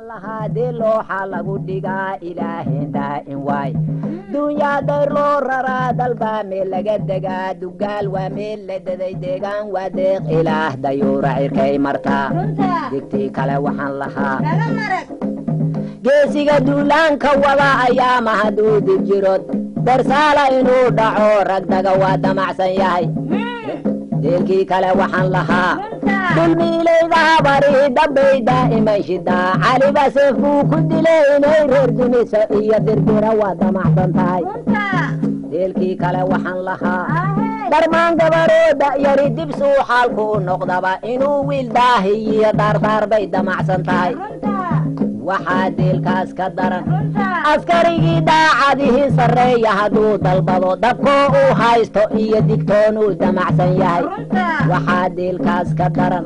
لها دي لوحة لغوديغا إلهين دائن واي دنيا دير لو ررا دلبا ميل لغدقا دوغال وميل لددي ديغان وديق إله ديور عيركي مرتا ديكتي كلا وحان لها جيسيغا دولان كوالا أيام هدود الجرود برسالة إنو دعو رقدقا ودمعسن ياي ديلكي كلا وحان لها دلمي ليدا بري دبي دائما شدا علي بسفو كدلين رير دنيسا إيا دربيرا ودمعسن تاي ديلكي كلا وحان لها درمان قبرو دا يري دبسو حالكو نقضبا إنو ويل داهي دار بي دمعسن تاي وحاديل كاس كدرن عسكري داعده سرية هدو دلبضو دبكو هايستو إيا ديكتونو دمعسن ياي وحاديل كاس كدرن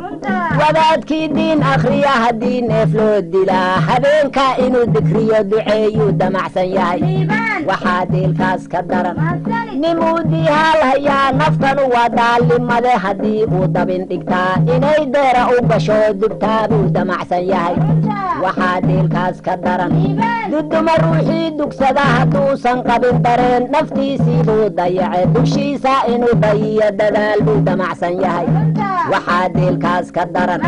وذاتكي دين أخريا هدين إفلو الدلا هبين كائنو ذكريو دعيو دمعسن ياي وحاديل كاس كدرن نمودي هالهيا نفتن ودال مدى هدي ودبن دكتا إني دير أوبشو دكتابو دمعسن ياي وحاديل كاس كدرن دد مروحي دكسدا هدو سنقبن درين نفتي سيبو ضيع دكشي سائنو ضيع دلال بودا معسن ياي وحاديل كاس كدرن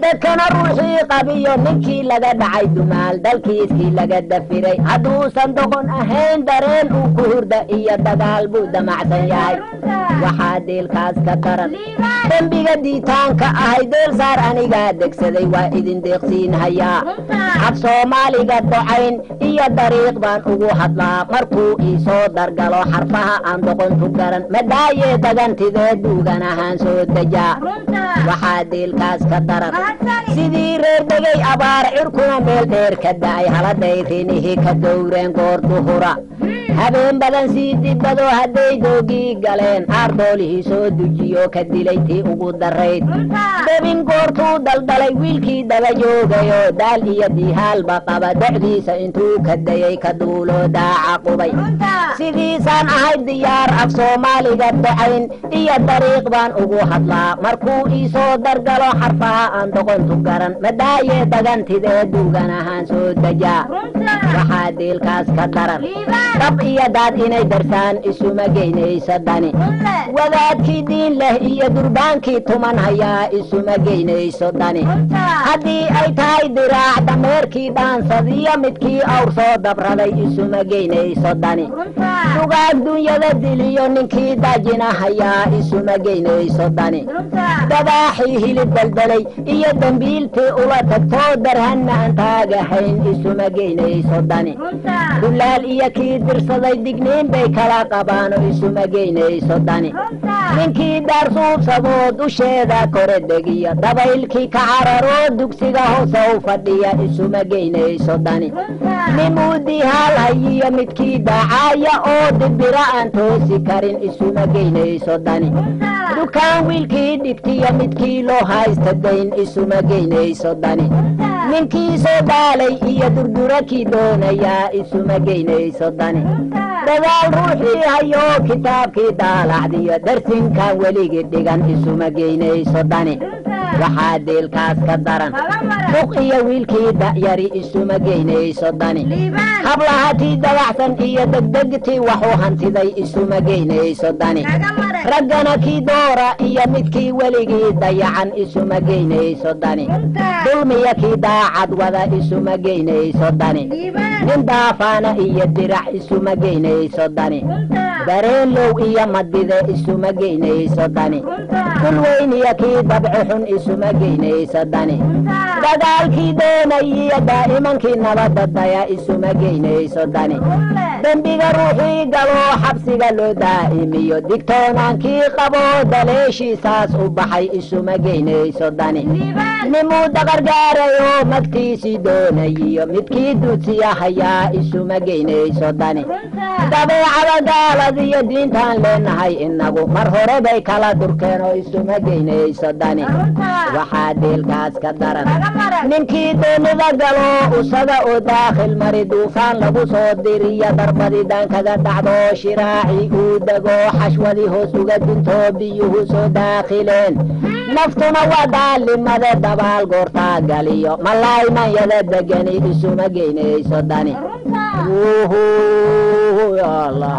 دكنا روحي قبيو نكي لغا دعي دمال دالكيسكي لغا دفري هدو صندوقن اهين درين وكهور دائية دقال بودا معسن ياي وحاديل كاس كدرن دنبيغا ديتانكا اهي ديل صار انيغا دكسدي وايدين ديقسين هيا عب سوماليغا دوعين إيا دريق بان ugu hadlaa markuu iisoo dargalo xarfaha aan doqontu garan madaaye dagantidee duugan ahaan soo dejaa waxaa diilkaas ka daran sidii reer degay abaar cirkuna meel dheer ka da'ay haladay riinihii ka dowreen goor duhura habeen badan sii dibado hadday doogii galeen aardoolihii soo dujiyo ka dilay tii ugu darayd debin goortuu daldalay wiilkii daba joogayo daal iyo diihaalba qaba docdiisa intuu ka dayay ka duulo daaca qubay sidiisaan ahay diyaar af soomaaliga dacayn iyo dariiq baan ugu hadlaa markuu iisoo dargalo xarfaha aan doqontu garan madaaye dagantidee duugan ahaan soo dejaa waxaa diilkaas ka daran dab iyo daad inay darsaan isuma geynaysa dani wadaadkii diin leh iyo durbaankii tuman hayaa isuma geynayso dani haddii ay tahay diraac dameerkii dhaansadiyo midkii awr soo dabraday isuma geynayso dani dugaag dunyada diliyo ninkii daajina hayaa isuma geynayso dani dabaaxii hilib dalbalay iyo dambiiltii ula tagtoo darhanna aan taagahayn isuma geynayso dani dulaal iyo kii dirsaday digniin bay kala qabaano isuma geynayso dani ninkii daarsuubsadoo dusheeda kore degiya dabaylkii ka cararoo dugsiga hoose u fadhiya isuma geynayso dani nimuudii haalhayiyo midkii dacaaya oo dibira aan toosi karin isuma geynayso dani dukaan wiilkii dhigtiya midkii loo haysta dayn isuma geynayso dani ninkii soo daalay iyo durdurakii doonayaa isuma geynayso dani dagaal ruuxii hayo kitaabkii daalacdiyo darsinkan weligii dhigan isuma geynayso dani waxaa diilkaas ka daran duq iyo wiilkii da'yari isuma geynayso dani hablahatii dabacsan iyo degdegtii waxuu hantiday isuma geynayso dani raggana kii doora iyo midkii weligii dayacan isuma geynayso dani dulmiya kii daacad wada isuma geynayso dani nin daafaana iyo dirac isuma geynayso dani dareenlow iyo madide isuma geynayso dani dulweyniya kii dabci xun isuma geynayso dani dagaalkii doonayiyo daa'imankii nabadda daya isuma geynayso dani dembiga ruuxii galoo xabsiga loo daa'imiyo digtoonaankii qaboo daleeshiisaas u baxay isuma geynayso dani nimuu daqargaarayo magtiisii doonayiyo midkii duudsiya hayaa isuma geynayso dani dabeecada gaaladiyo diintaan leenahay inagu mar hore bay kala durkeen oo isuma geynayso dani waxaa diilkaas ka daran ninkii doonida galo usaga oo daakhil mari duufaan lagu soo diriya darbadii daankaga dhacdo shiraaci uu dego xashwadii hoos uga duntoo biyuhu soo daakhileen naftuna waa daalimada dabaal goortaa galiyo malayman yada degani isuma geynayso dani ya allah